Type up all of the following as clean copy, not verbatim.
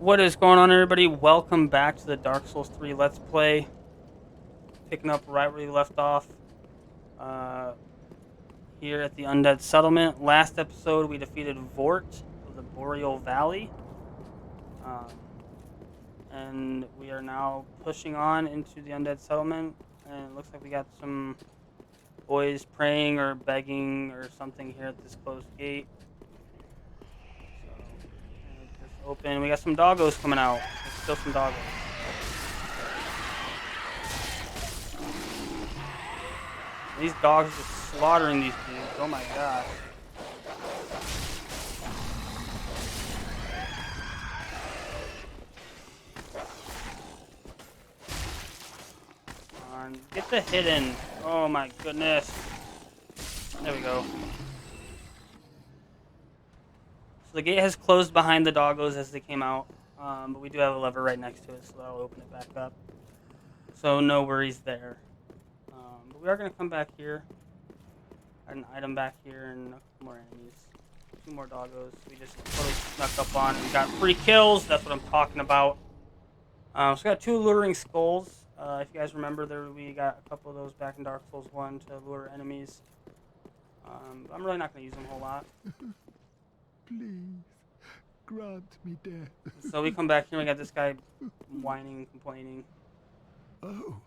What is going on, everybody? Welcome back to the Dark Souls 3 Let's Play. Picking up right where we left off. Uh, Here at the Undead Settlement. Last episode, we defeated Vort of the Boreal Valley. Um, and we are now pushing on into the Undead Settlement. And it looks like we got some boys praying or begging or something here at this closed gate. Just open. We got some doggos coming out. There's still some doggos. These dogs are just slaughtering these dudes. Oh my god. Come on. Get the hit in. Oh my goodness. There we go. So the gate has closed behind the doggos as they came out. But we do have a lever right next to it, so that'll open it back up. So no worries there. But we are going to come back here. Add an item back here and a couple more enemies. 2 more doggos. We just totally snuck up on and got 3 kills. That's what I'm talking about. So we got 2 luring skulls. If you guys remember, we got a couple of those back in Dark Souls 1 to lure enemies. I'm really not going to use them a whole lot. Please, grant me death. So we come back here and we got this guy whining and complaining. Oh.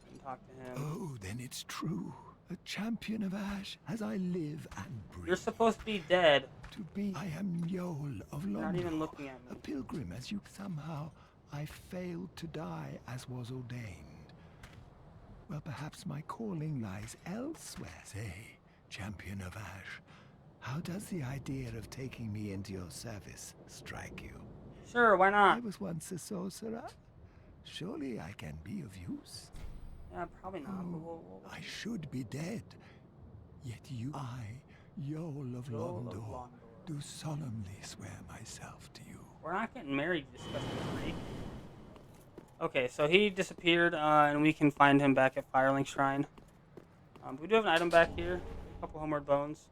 And talk to him. Oh, then it's true. A champion of Ash, as I live and breathe. You're supposed to be dead. To be, I am Yol of You're Londor. not even looking at A me. pilgrim, as you somehow, I failed to die as was ordained. Well, perhaps my calling lies elsewhere. Say, champion of Ash, how does the idea of taking me into your service strike you? Sure, why I not? was once a sorcerer. Surely I can be of use. Yeah, probably not. But we'll I should be dead. Yet you, Yol of Londor, do solemnly swear myself to you. We're not getting married, you disgusting freak. Okay, so he disappeared, and we can find him back at Firelink Shrine. We do have an item back here, a couple homeward bones.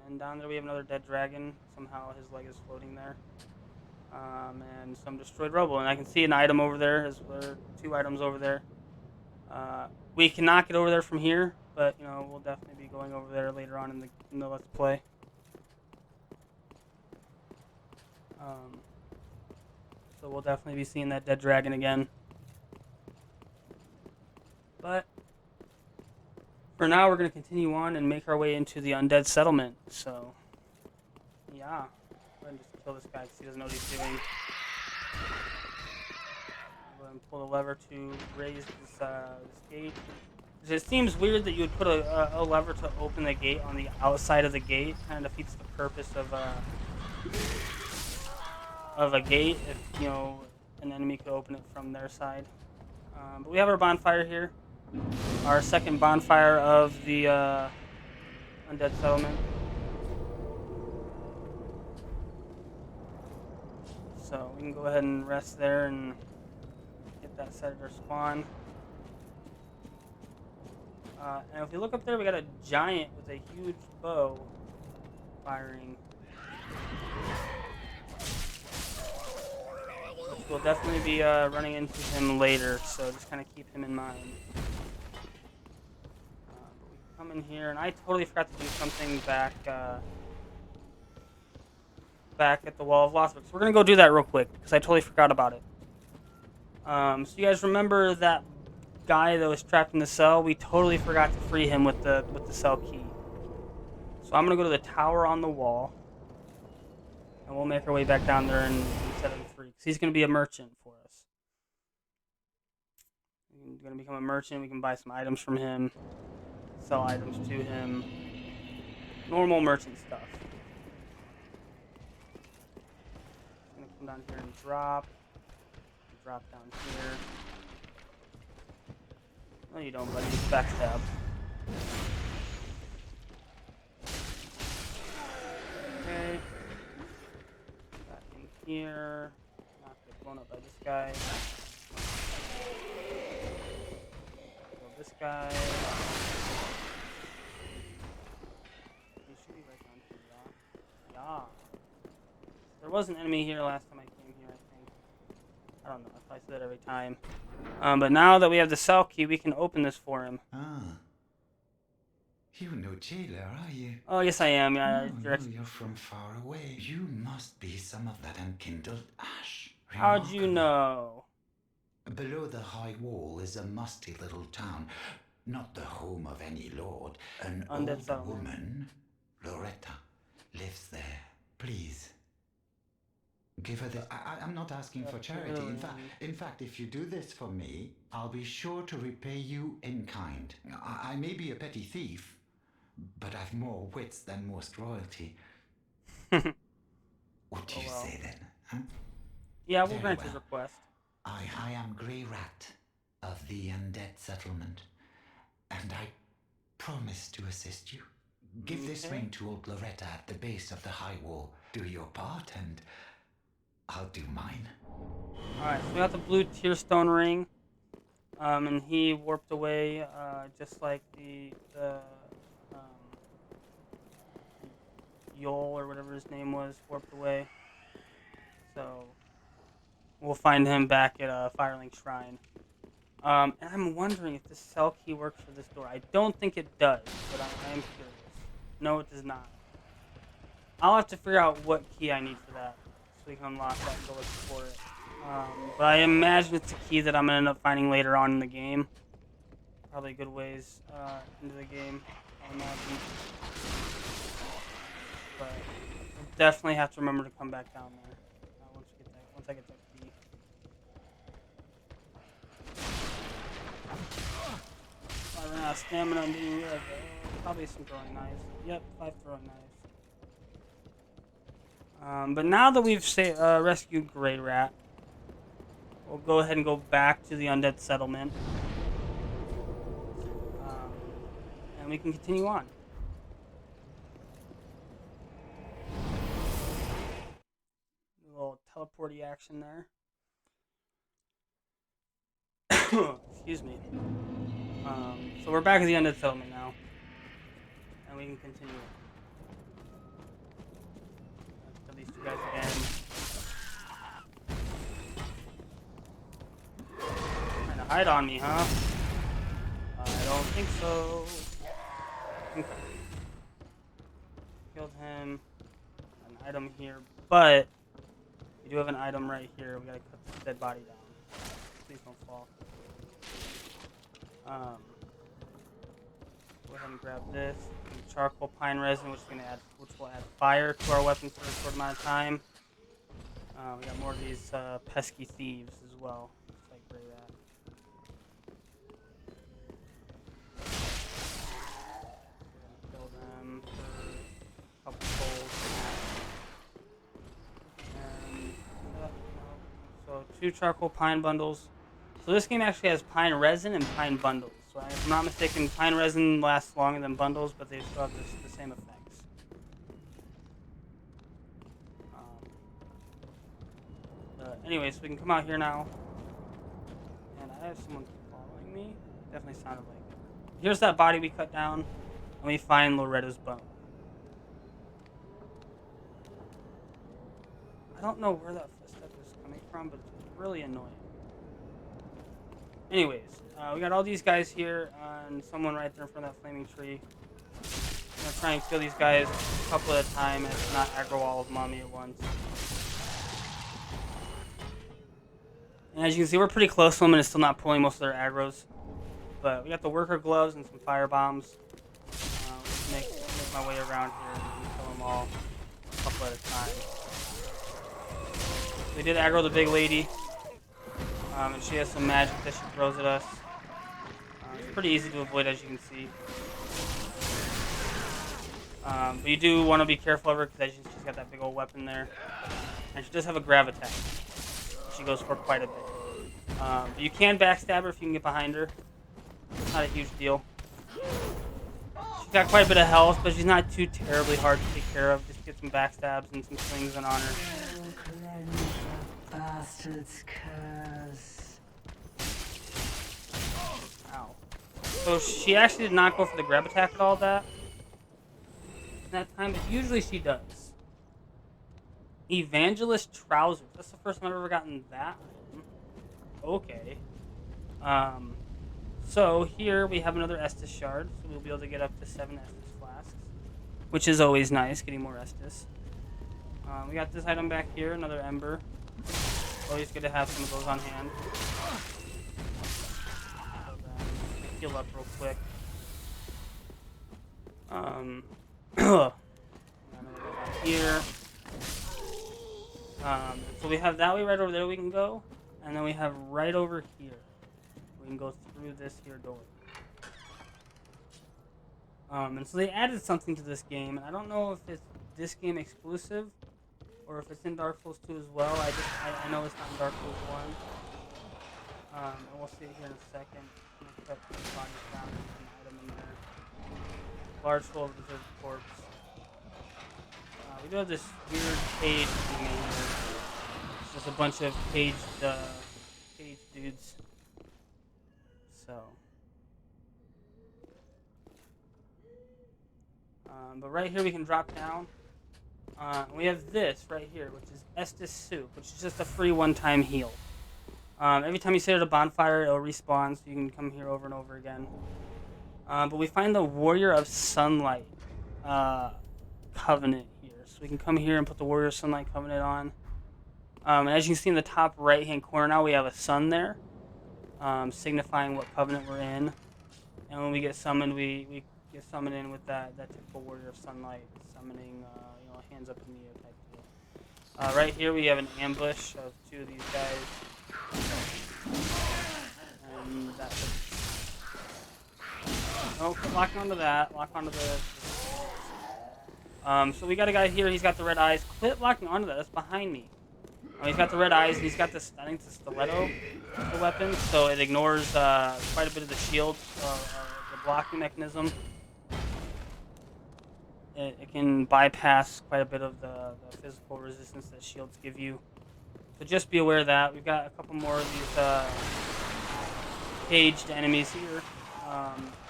And down there we have another dead dragon. Somehow his leg is floating there. And some destroyed rubble. And I can see an item over there. There are 2 items over there. We cannot get over there from here, but you know we'll definitely be going over there later on in the Let's Play. So we'll definitely be seeing that dead dragon again. But for now, we're going to continue on and make our way into the Undead Settlement. So, yeah. Go ahead and just kill this guy because he doesn't know what he's doing. Go ahead and pull the lever to raise this gate. It seems weird that you would put a lever to open the gate on the outside of the gate. Kind of defeats the purpose of a gate if, you know, an enemy could open it from their side. But we have our bonfire here. Our second bonfire of the Undead Settlement. So we can go ahead and rest there and get that set at our spawn. And if we look up there, we got a giant with a huge bow firing. Which we'll definitely be running into him later, so just kind of keep him in mind. But we come in here, and I totally forgot to do something back at the Wall of Lothric. So we're going to go do that real quick, because I totally forgot about it. So you guys remember that guy that was trapped in the cell? We totally forgot to free him with the cell key. So I'm going to go to the tower on the wall, and we'll make our way back down there and set him free. Because he's going to be a merchant for us. He's going to become a merchant. We can buy some items from him. Sell items to him. Normal merchant stuff. He's going to come down here and drop. Drop down here. No, you don't, buddy. It's backstab. Okay. Back in here. Not get blown up by this guy. Kill this guy. He should be right down here, yeah. Yeah. was an enemy here last time I came here, I think. I don't know if I say that every time. But now that we have the cell key, we can open this for him. Ah. You're no jailer, are you? Oh, yes, I am. Yeah, No, you're from far away. You must be some of that unkindled ash. How'd you Remarkable. know? Below the high wall is a musty little town. Not the home of any lord. An Undead old Settlement. woman, Loretta, lives there. Please. Give her the... I'm not asking for charity. In fact, if you do this for me, I'll be sure to repay you in kind. I may be a petty thief, but I've more wits than most royalty. What do you say then? Huh? Yeah, we'll Very grant his well. request. I am Grey Rat of the Undead Settlement, and I promise to assist you. Give this ring to old Loretta at the base of the high wall. Do your part, and I'll do mine. Alright, so we got the blue tearstone ring. And he warped away, just like the Yol, or whatever his name was, warped away. So we'll find him back at Firelink Shrine. And I'm wondering if this cell key works for this door. I don't think it does, but I am curious. No, it does not. I'll have to figure out what key I need for that, so we can unlock that and go look for it. But I imagine it's a key that I'm going to end up finding later on in the game. Probably a good ways into the game, I imagine. But we'll definitely have to remember to come back down there once I get that key. I ran out of stamina and didn't realize that. Probably some throwing knives. Yep, 5 throwing knives. But now that we've rescued Grey Rat, we'll go ahead and go back to the Undead Settlement. And we can continue on. A little teleporty action there. Excuse me. So we're back at the Undead Settlement now. And we can continue. Let's kill these two guys again. Trying to hide on me, huh? I don't think so. Okay. Killed him. An item here, but we do have an item right here. We gotta cut this dead body down. Please don't fall. Go ahead and grab this. Some charcoal pine resin, which will add fire to our weapon for a short amount of time. We got more of these pesky thieves as well, just like Grey Rat. Kill them for a couple souls. And so 2 charcoal pine bundles. So this game actually has pine resin and pine bundles. So if I'm not mistaken, pine resin lasts longer than bundles, but they still have the same effects. Anyways, we can come out here now. And I have someone following me. Definitely sounded like it. Here's that body we cut down, and we find Loretta's bone. I don't know where that footstep is coming from, but it's really annoying. Anyways, we got all these guys here, and someone right there in front of that flaming tree. I'm gonna try and kill these guys a couple at a time, and not aggro all of them on me at once. And as you can see, we're pretty close to them, and it's still not pulling most of their aggros. But we got the worker gloves and some fire bombs. Make my way around here and kill them all a couple at a time. We did aggro the big lady. And she has some magic that she throws at us. It's pretty easy to avoid, as you can see. But you do want to be careful of her, because she's got that big old weapon there. And she does have a grab attack. She goes for quite a bit. But you can backstab her if you can get behind her. It's not a huge deal. She's got quite a bit of health, but she's not too terribly hard to take care of. Just get some backstabs and some slings in on her. Bastard's curse. Ow. So she actually did not go for the grab attack at all that time, but usually she does. Evangelist trousers. That's the first time I've ever gotten that item. Okay. So here we have another Estus shard, so we'll be able to get up to 7 Estus flasks, which is always nice, getting more Estus. We got this item back here, another Ember. Always good to have some of those on hand. So then, heal up real quick. Here. So we have that way right over there we can go, and then we have right over here. We can go through this here door. And so they added something to this game, and I don't know if it's this game exclusive or if it's in Dark Souls 2 as well. I know it's not in Dark Souls 1. And we'll see it here in a second. I'm gonna put the body down and an item in there. Large full of reserved corpse. We do have this weird cage thing in here. It's just a bunch of caged dudes. So. But right here we can drop down. We have this right here, which is Estus Soup, which is just a free one-time heal. Every time you sit at a bonfire, it'll respawn, so you can come here over and over again. But we find the Warrior of Sunlight Covenant here. So we can come here and put the Warrior of Sunlight Covenant on. And as you can see in the top right-hand corner now, we have a sun there, signifying what covenant we're in. And when we get summoned, we get summoned in with that typical Warrior of Sunlight summoning, hands up in the air type deal. Right here we have an ambush of 2 of these guys. And that's it. Oh, lock onto that. Lock onto the... So we got a guy here, he's got the red eyes. Quit locking onto that, that's behind me. He's got the red eyes, and he's got this, I think it's a stiletto, the weapon, so it ignores quite a bit of the shield, the blocking mechanism. It can bypass quite a bit of the physical resistance that shields give you. So just be aware of that. We've got a couple more of these caged enemies here.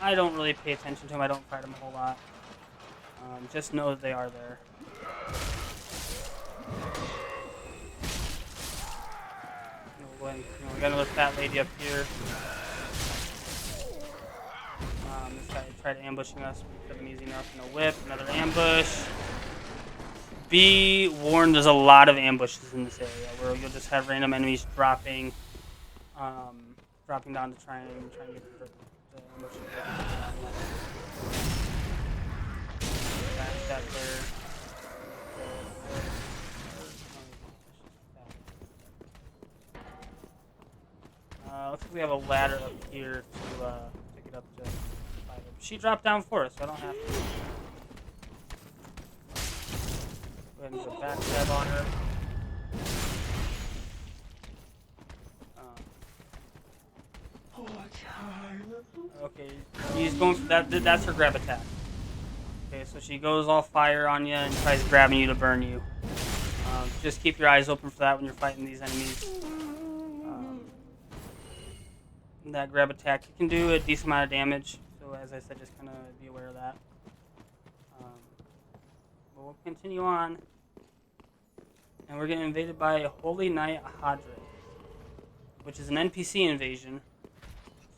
I don't really pay attention to them. I don't fight them a whole lot. Just know that they are there. We'll go ahead and, we got another fat lady up here. This guy tried ambushing us. We put him easy enough. No whip. Another ambush. Be warned, there's a lot of ambushes in this area where you'll just have random enemies dropping down to try and get the ambush. That there. Looks like we have a ladder up here to get up to fight her. She dropped down for us, so I don't have to. Go ahead and do a backstab on her. Okay, he's going for that. That's her grab attack. Okay, so she goes all fire on you and tries grabbing you to burn you. Just keep your eyes open for that when you're fighting these enemies. That grab attack, you can do a decent amount of damage. So as I said, just kind of be aware of that. But we'll continue on. And we're getting invaded by Holy Knight Hadre, which is an NPC invasion.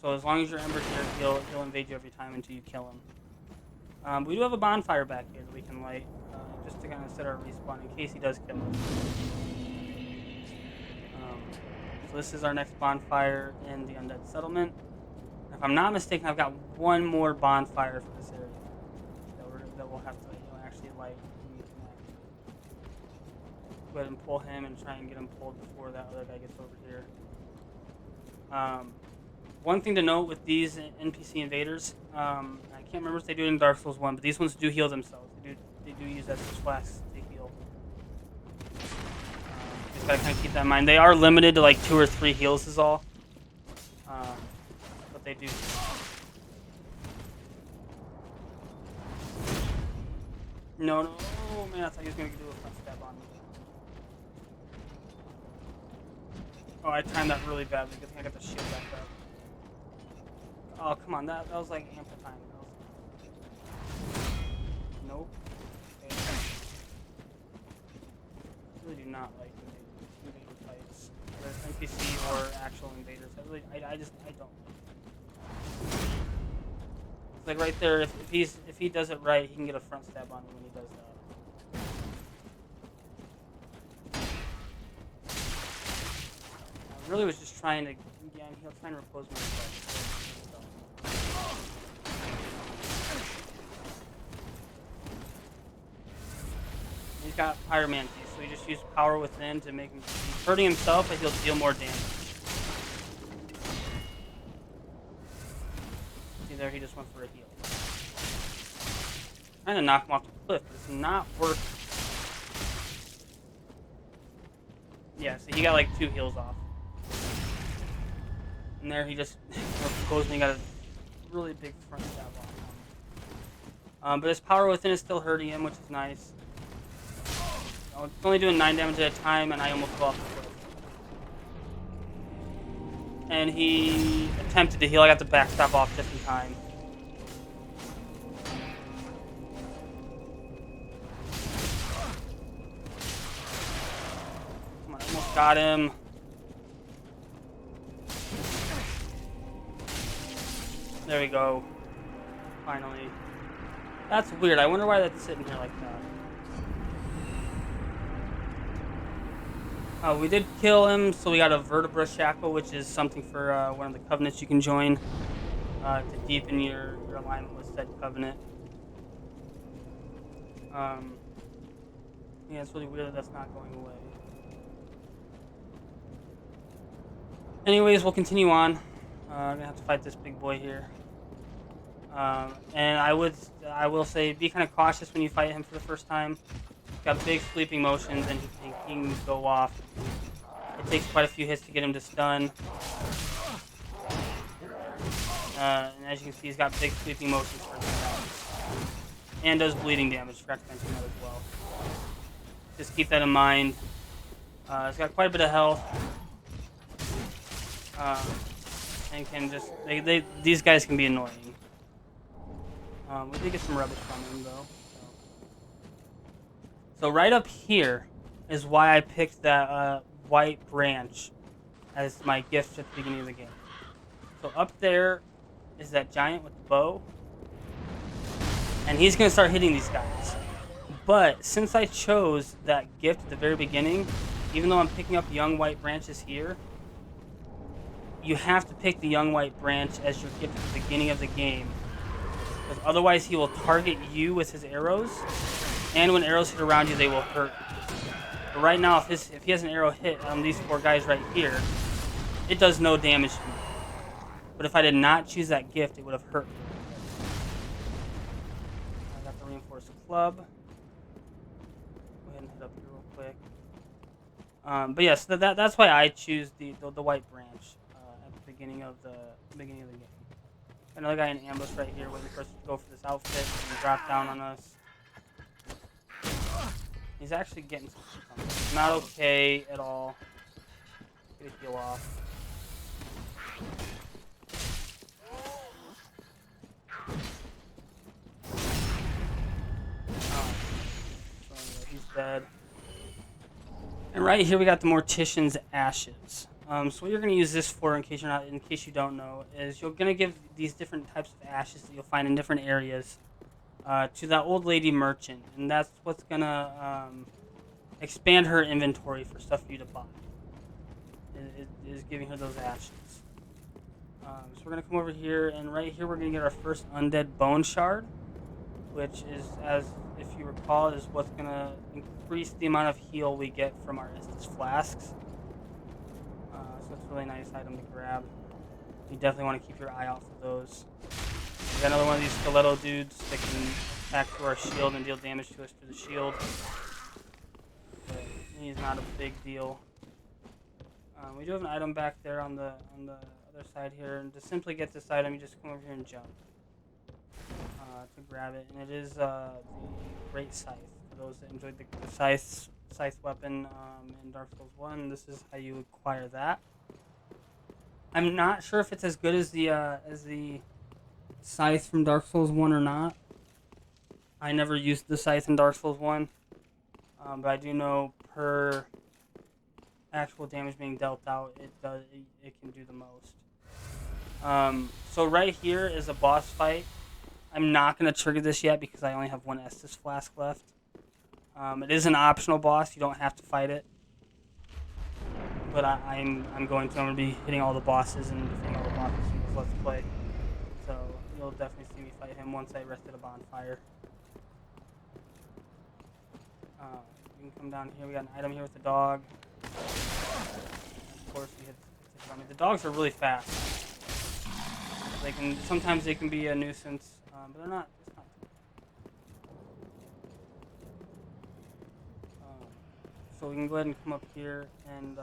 So as long as your Ember's here, he'll invade you every time until you kill him. We do have a bonfire back here that we can light, just to kind of set our respawn in case he does kill us. So this is our next bonfire in the Undead Settlement. If I'm not mistaken, I've got one more bonfire for this area that we'll have to actually light when we connect. Go ahead and pull him and try and get him pulled before that other guy gets over here. One thing to note with these NPC invaders, I can't remember if they do it in Dark Souls 1, but these ones do heal themselves. They do use Estus flasks to heal. Just gotta kind of keep that in mind. They are limited to like 2 or 3 heals is all. But they do. No. Oh man, I thought he was gonna do a front stab on me. Oh, I timed that really badly. Good thing I got the shield back up. Oh, come on. That was like amplifying. Nope. Okay. really do not like invader fights. Whether it's NPC or actual invaders. I don't. It's like right there, if he does it right, he can get a front stab on him when he does that. I really was just trying to, again, he was trying to repose myself. He's got pyromancy, so he just used power within to make him, he's hurting himself, but he'll deal more damage. See there, he just went for a heal. Trying to knock him off the cliff, but it's not working. Yeah, so he got like 2 heals off. And there he just goes and he got a really big front stab off him. But his power within is still hurting him, which is nice. It's only doing 9 damage at a time, and I almost fell off the cliff. And he attempted to heal. I got the backstab off just in time. Come on, I almost got him. There we go. Finally. That's weird. I wonder why that's sitting here like that. We did kill him, so we got a vertebra shackle, which is something for one of the covenants you can join to deepen your alignment with said covenant. Yeah, it's really weird that that's not going away. Anyways, we'll continue on. I'm gonna have to fight this big boy here. And I will say, be kind of cautious when you fight him for the first time. He's got big sweeping motions, and he can go off. It takes quite a few hits to get him to stun. And as you can see, he's got big sweeping motions for himself. And does bleeding damage, forgot to mention that as well. Just keep that in mind. He's got quite a bit of health. And can just, these guys can be annoying. We did get some rubbish from him, though. So right up here is why I picked that white branch as my gift at the beginning of the game. So up there is that giant with the bow. And he's going to start hitting these guys. But since I chose that gift at the very beginning, even though I'm picking up young white branches here, you have to pick the young white branch as your gift at the beginning of the game. Because otherwise he will target you with his arrows, and when arrows hit around you, they will hurt you. But right now, if he has an arrow hit on these 4 guys right here, it does no damage to me. But if I did not choose that gift, it would have hurt me. I got the reinforced club. Go ahead and hit up here real quick. But yes, that's why I choose the white branch at the beginning of the game. Another guy in ambush right here waiting for us to go for this outfit and drop down on us. He's actually getting some. Not okay at all. Get a heal off. So anyway, he's dead. And right here we got the Mortician's Ashes. So what you're going to use this for, in case you don't know, is you're going to give these different types of ashes that you'll find in different areas to that old lady merchant, and that's what's going to expand her inventory for stuff for you to buy. Is giving her those ashes. So we're going to come over here, and right here we're going to get our first undead bone shard, which is, as if you recall, is what's going to increase the amount of heal we get from our Estus flasks. So it's a really nice item to grab. You definitely want to keep your eye out for those. We got another one of these stiletto dudes that can attack through our shield and deal damage to us through the shield. But he's not a big deal. We do have an item back there on the other side here, and to simply get this item, you just come over here and jump to grab it. And it is the Great Scythe. For those that enjoyed the scythe weapon in Dark Souls 1, this is how you acquire that. I'm not sure if it's as good as the scythe from Dark Souls 1 or not. I never used the scythe in Dark Souls 1. But I do know per actual damage being dealt out, it can do the most. So right here is a boss fight. I'm not going to trigger this yet because I only have one Estus Flask left. It is an optional boss. You don't have to fight it. But I'm going to. I'm going to be hitting all the bosses and defeating all the bosses in this Let's Play. So you'll definitely see me fight him once I rested a bonfire. We can come down here. We got an item here with the dog. Of course, we hit. I mean, the dogs are really fast. Sometimes they can be a nuisance, but they're not. It's not. So we can go ahead and come up here and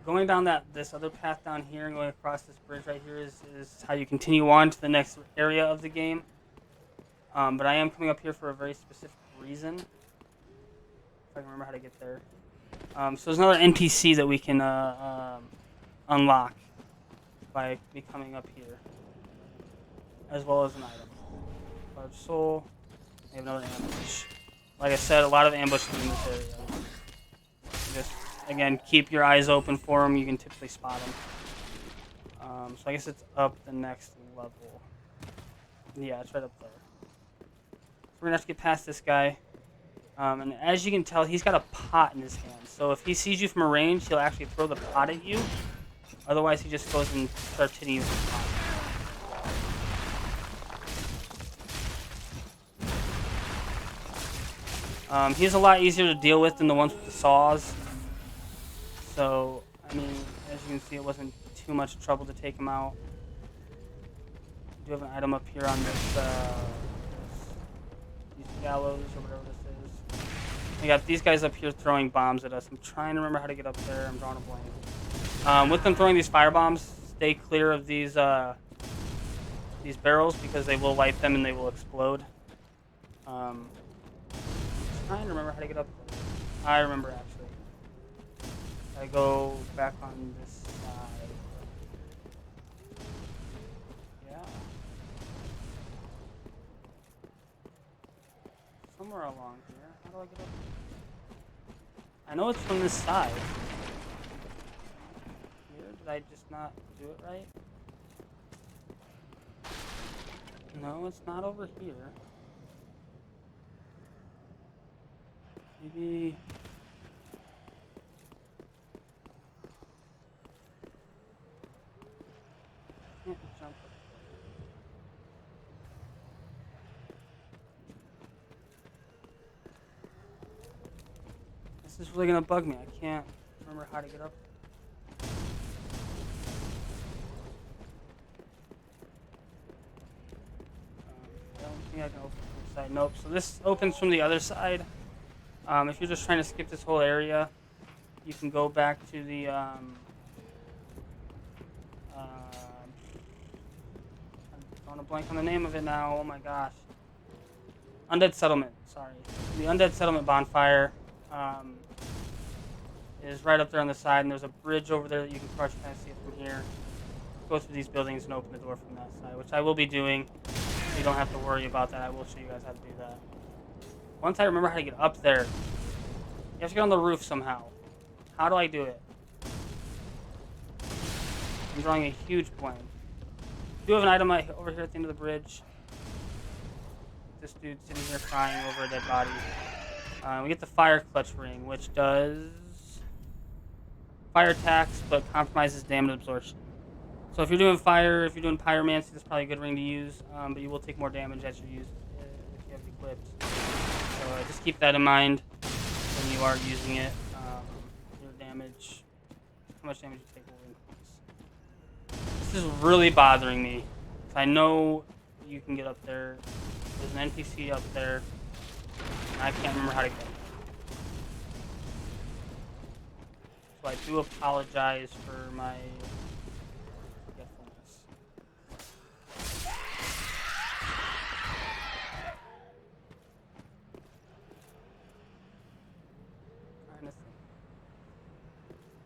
going down this other path down here and going across this bridge right here is how you continue on to the next area of the game. But I am coming up here for a very specific reason. If I can remember how to get there. So there's another NPC that we can unlock by coming up here, as well as an item. Large soul. We have another ambush. Like I said, a lot of ambushes in this area. Just, again, keep your eyes open for them. You can typically spot them. So I guess it's up the next level. Yeah, it's right up there. So we're going to have to get past this guy. And as you can tell, he's got a pot in his hand. So if he sees you from a range, he'll actually throw the pot at you. Otherwise, he just goes and starts hitting you with the pot. He's a lot easier to deal with than the ones with the saws. So, I mean, as you can see, it wasn't too much trouble to take him out. We do have an item up here on these gallows or whatever this is. We got these guys up here throwing bombs at us. I'm trying to remember how to get up there. I'm drawing a blank. With them throwing these fire bombs, stay clear of these barrels because they will light them and they will explode. Trying to remember how to get up there. I remember actually. I go back on this side. Yeah. Somewhere along here. How do I get up there? I know it's from this side. Here? Did I just not do it right? No, it's not over here. Maybe... Can't jump up there. This is really gonna bug me. I can't remember how to get up there. I don't think I can open from this side. Nope. So this opens from the other side. If you're just trying to skip this whole area, you can go back to the I'm drawing a blank on the name of it now. Oh my gosh. Undead Settlement. Sorry. The Undead Settlement bonfire is right up there on the side, and there's a bridge over there that you can cross. You kind of see it from here. Go through these buildings and open the door from that side, which I will be doing. So you don't have to worry about that. I will show you guys how to do that. Once I remember how to get up there, you have to get on the roof somehow. How do I do it? I'm drawing a huge blank. I do have an item over here at the end of the bridge. This dude sitting here crying over a dead body. We get the fire clutch ring, which does fire attacks, but compromises damage absorption. So if you're doing fire, if you're doing pyromancy, that's probably a good ring to use, but you will take more damage as you use it if you have it equipped. So just keep that in mind when you are using it. Your damage, how much damage you take will increase. This is really bothering me. I know you can get up there. There's an NPC up there. And I can't remember how to get there. So I do apologize for my forgetfulness.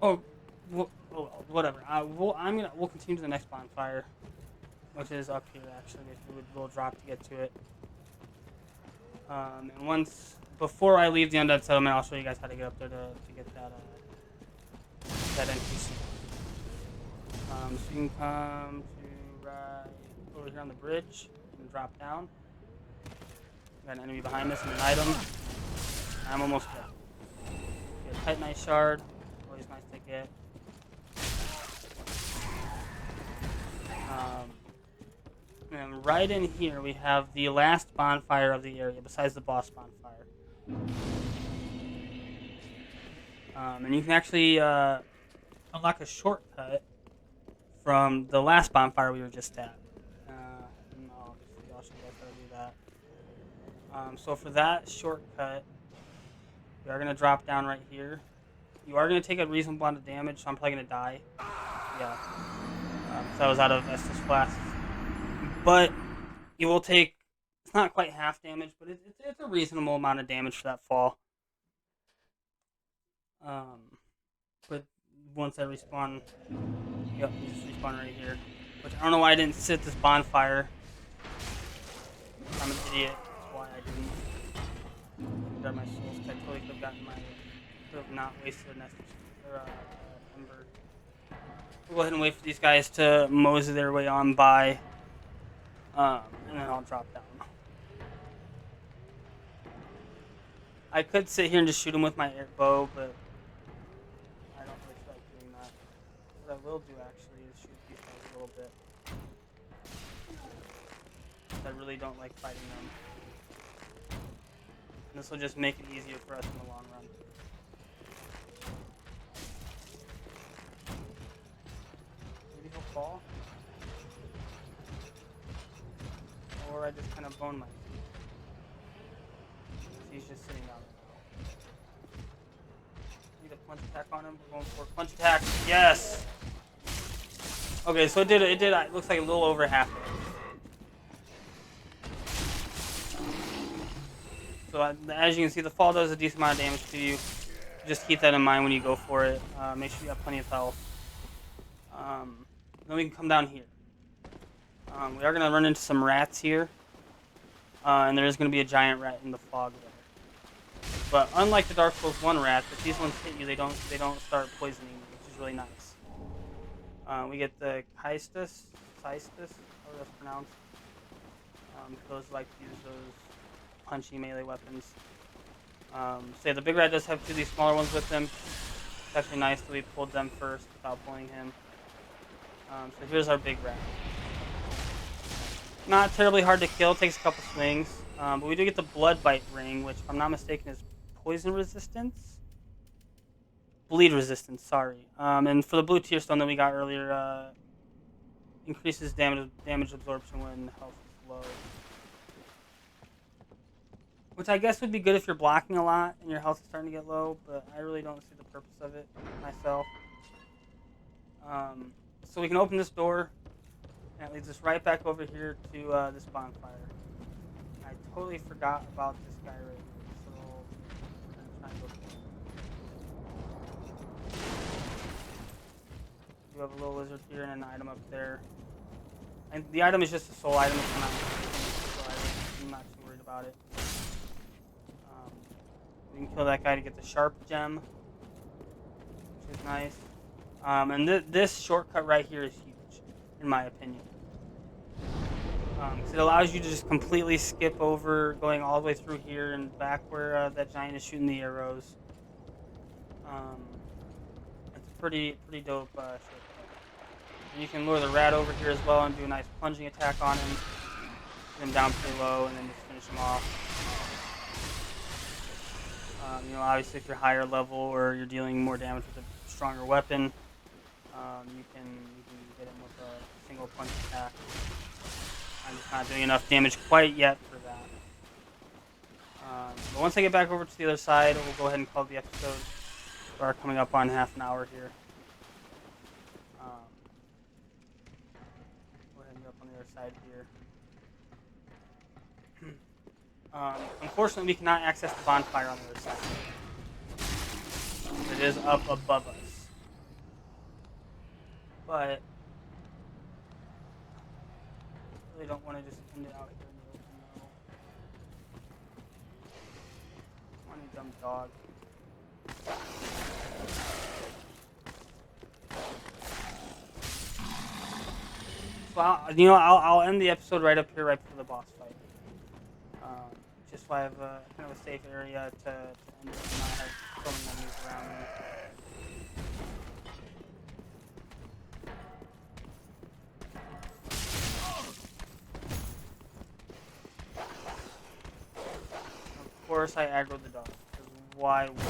Oh, whatever. We'll continue to the next bonfire, which is up here. Actually, we'll drop to get to it. And once before I leave the Undead Settlement, I'll show you guys how to get up there to get that NPC. So you can come to right over here on the bridge and drop down. Got an enemy behind us and an item. I'm almost dead. Get a Titanite shard. Always nice to get. And right in here we have the last bonfire of the area, besides the boss bonfire. And you can actually unlock a shortcut from the last bonfire we were just at. And I'll show you guys how to do that. So for that shortcut, we are going to drop down right here. You are going to take a reasonable amount of damage, so I'm probably going to die. Yeah. So I was out of Estus Flasks. But you will take, it's not quite half damage, but it's a reasonable amount of damage for that fall. But once I respawn, yep, you just respawn right here. Which I don't know why I didn't sit this bonfire. I'm an idiot. That's why I didn't grab my souls. I totally could have gotten could have not wasted an Estus or Ember. We'll go ahead and wait for these guys to mosey their way on by. And then I'll drop down. I could sit here and just shoot them with my air bow, but I don't really feel like doing that. What I will do actually is shoot these guys a little bit. I really don't like fighting them. And this will just make it easier for us in the long run. Maybe he'll fall. Or I just kind of bone my feet. He's just sitting down there now. Need a punch attack on him. We're going for a punch attack. Yes! Okay, so it looks like a little over half of it. So as you can see, the fall does a decent amount of damage to you. Just keep that in mind when you go for it. Make sure you have plenty of health. Then we can come down here. We are going to run into some rats here. And there is going to be a giant rat in the fog there. But unlike the Dark Souls 1 rats, if these ones hit you, they don't start poisoning you, which is really nice. We get the Kaistus, however that's pronounced. Those like to use those punchy melee weapons. So yeah, the big rat does have two of these smaller ones with him. It's actually nice that we pulled them first without pulling him. So here's our big rat. Not terribly hard to kill, takes a couple swings. But we do get the Blood Bite ring, which if I'm not mistaken is poison resistance? Bleed resistance, sorry. And for the blue tier stone that we got earlier, increases damage absorption when health is low. Which I guess would be good if you're blocking a lot and your health is starting to get low, but I really don't see the purpose of it myself. So we can open this door, and it leads us right back over here to this bonfire. I totally forgot about this guy right here, so I'm trying to go through. We have a little lizard here and an item up there. And the item is just a soul item, if I'm not mistaken, so I'm not too worried about it. We can kill that guy to get the sharp gem, which is nice. And this shortcut right here is huge, in my opinion. It allows you to just completely skip over going all the way through here and back where that giant is shooting the arrows. It's a pretty dope shortcut. And you can lure the rat over here as well and do a nice plunging attack on him. Get him down pretty low and then just finish him off. Obviously if you're higher level or you're dealing more damage with a stronger weapon, you can hit him with a single punch attack. I'm just not doing enough damage quite yet for that. But once I get back over to the other side, we'll go ahead and call the episode. We are coming up on half an hour here. Go ahead and get up on the other side here. Unfortunately, we cannot access the bonfire on the other side. It is up above us. But really don't want to just end it out here in the open, though. On you dumb dog. So I'll end the episode right up here, right before the boss fight. Just so I have kind of a safe area to end it and not have so many enemies around me. Of course, I aggroed the dog. Because why would I?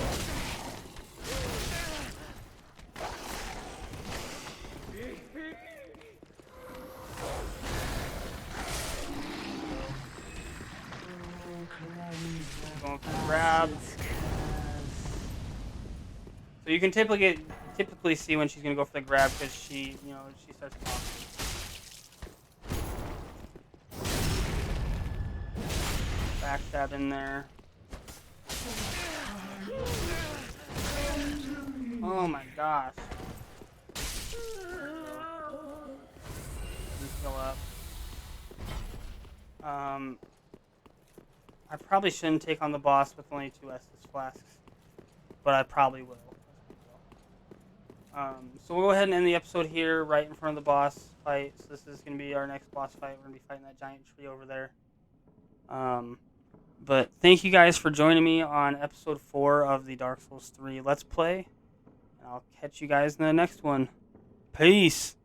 Going for the grab. So you can typically see when she's gonna go for the grab because she starts talking. Backstab in there. Oh my gosh. Heal up. I probably shouldn't take on the boss with only 2 Estus flasks, but I probably will. So we'll go ahead and end the episode here, right in front of the boss fight. So this is going to be our next boss fight. We're going to be fighting that giant tree over there. But thank you guys for joining me on episode 4 of the Dark Souls 3 Let's Play. And I'll catch you guys in the next one. Peace!